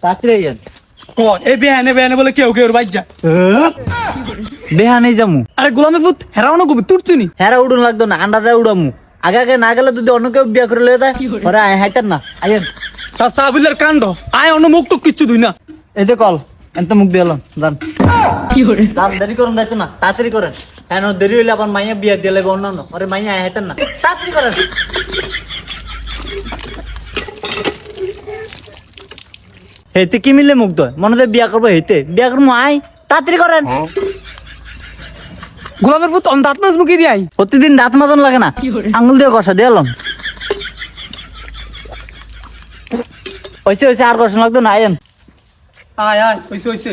তাড়াতাড়ি আইয়েন। এই বেহানে বেহানে বলে কেউ কেউ বাইর যা বেহানেই যামু। আরে গোলামের পুত হেরাও না কবি তুই চিনি হ্যাঁ উড়ুন লাগতো না, আন্ডা দেয় উড়ামু। আগে আগে না গেলে যদি অন্য কেউ বিয়া করে লয়ে যায় ওরা হাইতেন না। আইয়েন। তার সাবিলের কাণ্ড আয় অন্য মুখ তো কিচ্ছু দুই না। এই যে কল এত মুখ দিয়ে এলাম যান। যান, দেরি করুন যাইতো না, তাড়াতাড়ি করেন। হ্যাঁ দেরি হইলে আবার মাইয়া বিয়া দিয়ে লাগবে অন্যান্য, ওরে মাইয়া হাইতেন না, তাড়াতাড়ি করেন। হেতে কি মিলে মুখ দয় মনে হয় বিয়া করবো, হেতে বিয়া করবো আই, তাড়াতাড়ি করেন। গোলামের পুত দাঁত মাছ মুখে দিয়ে আই। প্রতিদিন দাঁত মাজন লাগে না, আঙুল দিয়ে কষা দিয়ে এলাম। হয়েছে হয়েছে, আর কষা লাগতো না, আইয়েন। আয় আয় হইছে হইছে।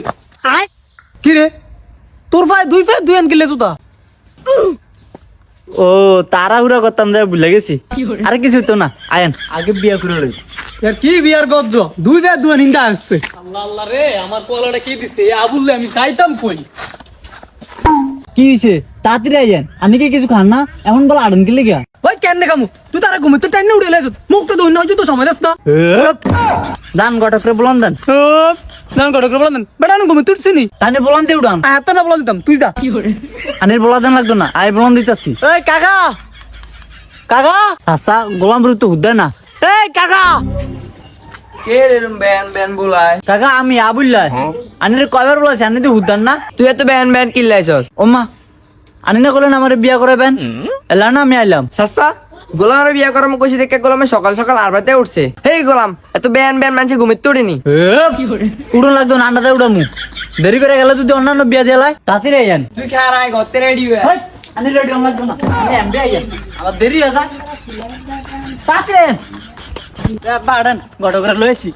কি রে তোর ভাই দুই আন কিলে জুতা। ও তাড়াহুড়া করতাম যাই ভুলে গেছি। আরে কিছু তো না, আয়েন আগে বিয়া করে লই। এর কি বিয়ার গজ্জ দুই আন নিন্দা আসছে। আল্লাহ আল্লাহ রে আমার পোলাটা কি দিছে আবুল্লে আমি খাইতাম কই। কি হয়েছে তাড়াতাড়ি আইয়েন, আমি কি কিছু খান না এমন বলা আড়ন কি লেগা? ওই কেন দেখামু তুই তারা ঘুমে তো টাইনে উড়ে লাইছ মুখটা দই নয় তো সময় দাস না। দান গটক করে বলন দেন। নাম কত করে বলেন বেটা আমি ঘুমে তুই চিনি তানে বলন দিয়ে উড়ান। হাতটা না বলা দিতাম তুই যা। আনির বলা দেন লাগতো না, আই বলন দিতাছি। এই কাকা কাকা সাসা গোলাম বড় তো হুদ্দা না। এই কাকা কে এরম ব্যান ব্যান বুলায়? কাকা আমি আবুল্লাহ। আনির কয়বার বলাছি আনি তো হুদ্দান না। তুই এত ব্যান ব্যান কিল্লাইছস? ওমা আনি না করলেন আমার বিয়া করাবেন, এলা না আমি আইলাম। সাসা গোলামের বিয়া করার মুখ কইছি দেখে গোলামে সকাল সকাল আরবাতে উঠছে। হেই গোলাম এত ব্যান ব্যান মানছে ঘুমিয়ে তোড়িনি। উড়ন লাগতো না, আন্ডাতে উড়ামু। দেরি করে গেলে যদি অন্যান্য বিয়া দিয়ে লাই তাড়াতাড়ি আইয়েন। তুই খা রায় ঘরতে রেডি হয়ে হেই, আনি রেডি হন লাগতো না, আমি এমবি আইয়েন। আবার দেরি হয়ে যায়, তাড়াতাড়ি আইয়েন। বাড়ান গট করে লয়েছি,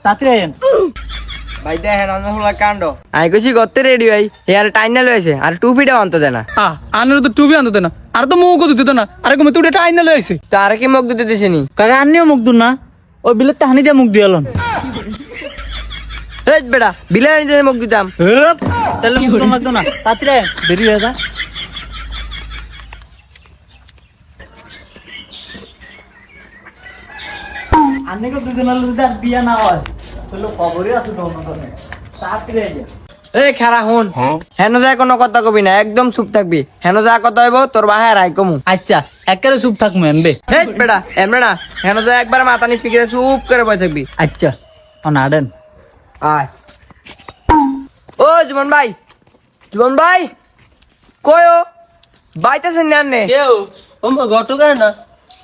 তাড়াতাড়ি আইয়েন। ভাই দেখেন অন্ধ কাণ্ড। আমি কইছি ঘরতে রেডি হই হেয়ার টাইনা লয়েছে আর টুপিটা অন্ত দেয় না। আনের তো টুবি আনতে না আর তো মুখও দিতে না আরে ঘুমে তুই এটা আইনা লই আইছে। তো আর কি মুখ দিতে দিছিনি? কাকা আনিও মুখ দুন না, ওই বিলেতে হানি দিয়ে মুখ দিয়ে এলন। এই বেটা বিলানি দিয়ে মুখ দিতাম। তাহলে মুখ দুন লাগতো না, তাড়াতাড়ি আইয়েন, দেরি হয়ে যায়। আন্নিকে দুজনের যদি আর বিয়া না হয় তাহলে খবরই আছে তো অন্য ধরনের, তাড়াতাড়ি আইয়েন। এই খারা হুন হেন যায় কোনো কথা কবি না, একদম চুপ থাকবি। হেন যা কথা হইব তোর বাহায় রাই কমু। আচ্ছা একেবারে চুপ থাকবো এমবে। এই বেটা এমনে না, হেন যায় একবার মাথা নিচ পিকে চুপ করে বসে থাকবি। আচ্ছা অনাডেন আয় ও জীবন ভাই, জীবন ভাই কই ও বাইতেছেন না আন্নে? কেউ ওমা ঘটকা না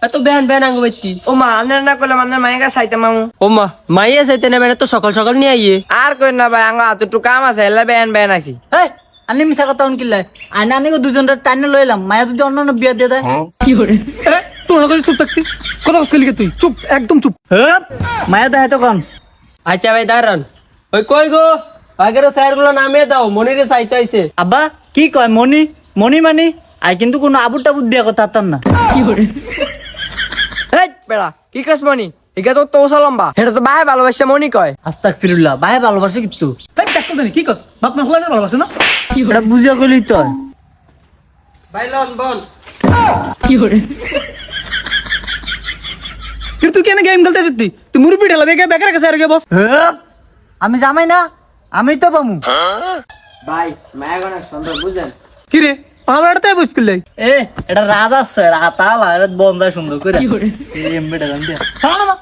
এত ব্যান ব্যান আঙ্গ বাইতি ও মা আন্নে না করলে মান্নার মায়ের চাইতে মামু। ওমা মাইয়া যাইতে না বেটা তো সকাল সকাল নিয়ে আইয়ে আর কই না ভাই আঙ্গ এতটুকু কাম আছে এলা বেন বেন আছি। এই আনি মিছা কথা অন কিল্লাই আইনা আনিকে দুজনের টাইনে লইলাম, মায়া যদি অন্যান্য বিয়া দিয়ে দেয়। তোর কাছে চুপ থাকতি কথা কইলি তুই চুপ একদম চুপ। মায়া দেয় তো কন। আচ্ছা ভাই দাঁড়ান ওই কই গো আগের স্যার গুলো নামে দাও মনিরে চাইতে আইছে। আব্বা কি কয় মনি মনি মানি আই কিন্তু কোনো আবুর টাবুর দিয়া কথা তার না। এই বেড়া কি কস মনি ইকা তো তোসা লম্বা এটা তো বাহে ভালোবাসা মনি কয়। আস্তাক ফিরুল্লাহ ভাই ভালোবাসে কিন্তু এই দেখো জানি কি কস বাপ না হলা ভালোবাসে না। এটা বুঝিয়া কইলি তো। ভাই লন বল কিন্তু তুই কেন গেম খেলতে যেতি তুই মুরব্বি ঢেলা দেখে বেকার কাছে আর গে বস। আমি জামাই না, আমি তো পামু। ভাই মায়া গনা সুন্দর বুঝেন কি রে পাহাড়তে বুঝকিলে এ এটা রাধা স্যার আতালা এটা বন্ধা সুন্দর করে এমবিটা গান দিয়া না না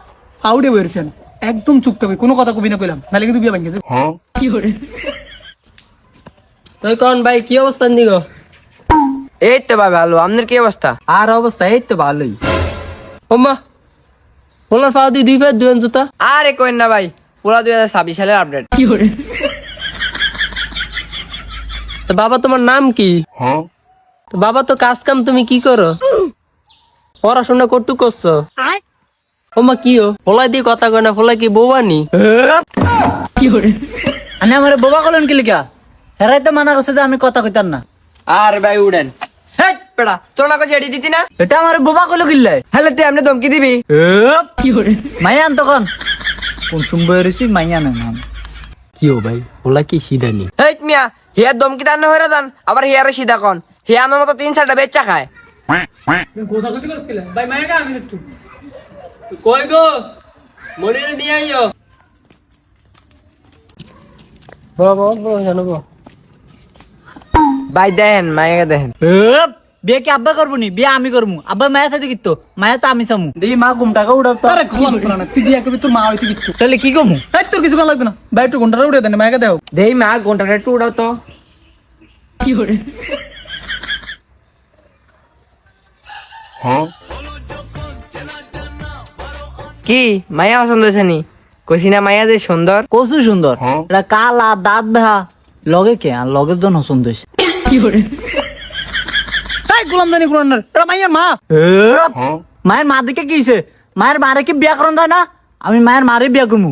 আউডে বেরছেন একদম চুপ থাকবি কোনো কথা কবি না কইলাম নালে কিন্তু বিয়ে ভাঙিয়ে দেব। তুই কোন ভাই কি অবস্থা নিগো? এই তো ভাই ভালো, আপনার কি অবস্থা? আর অবস্থা এই তো ভালোই। ওমা ওনার পাও দুই ফের দুই জুতা। আরে কই না ভাই পুরা 2026 সালের আপডেট। তো বাবা তোমার নাম কি? তো বাবা তো কাজ কাম তুমি কি করো? পড়াশোনা কটু করছো? ওমা কি ও ফলাই দিয়ে কথা কয় না, ফলাই কি বৌবানি? আনে আমার বাবা কলেন কি লিখা হেরাই তো মানা করছে যে আমি কথা কইতাম না। আরে ভাই উড়েন হেই পেড়া তোর না কাছে এডি দিতি না? এটা আমার বাবা কইলো কিল্লাই হ্যালো তুই এমনি ধমকি দিবি? মাইয়া আন তখন কোন সুম্বই রিসি মাইয়া না নাম কি ও ভাই ওলা কি সিদানি? হেই মিয়া হিয়ার ধমকি দান হইরা দান আবার হিয়ারে সিধা কোন হিয়া আমার মতো 3-4টা বেচ্চা খায়। গোসা কইতে করছিলেন ভাই মায়ের আমি একটু কই গো মনিরে নিয়ে আইও। ভাই দেখেন মাইয়াকে দেখেন। বিয়ে কি আব্বা করবো নি? বিয়ে আমি করবো। আব্বা মায়ের সাথে কিতো, মায়ের তো আমি চামু। দেখি মা ঘুমটাকে উড়াতো। আরে ঘুমান কোন না, তুই বিয়া করবি তোর মা হইতে কিচ্ছু। তাহলে কি কমু? এই তোর কিছু কোন লাগবে না, ভাই একটু ঘন্টা উড়ে দেন মাকে দাও। দেই মা ঘন্টাটা একটু উড়াও তো। কি মাইয়া পছন্দ হয়েছে নি? কইছি না মাইয়া যে সুন্দর। কসু সুন্দর, এটা কালা দাঁত বেহা লগে কে আর লগের জন্য পছন্দ হয়েছে। এই গোলাম জানি কোন না, এটা মাইয়ার মা। মায়ের মা দিকে কি হইছে? মায়ের মারে কি বিয়া করন যায় না? আমি মায়ের মারে বিয়া করবো।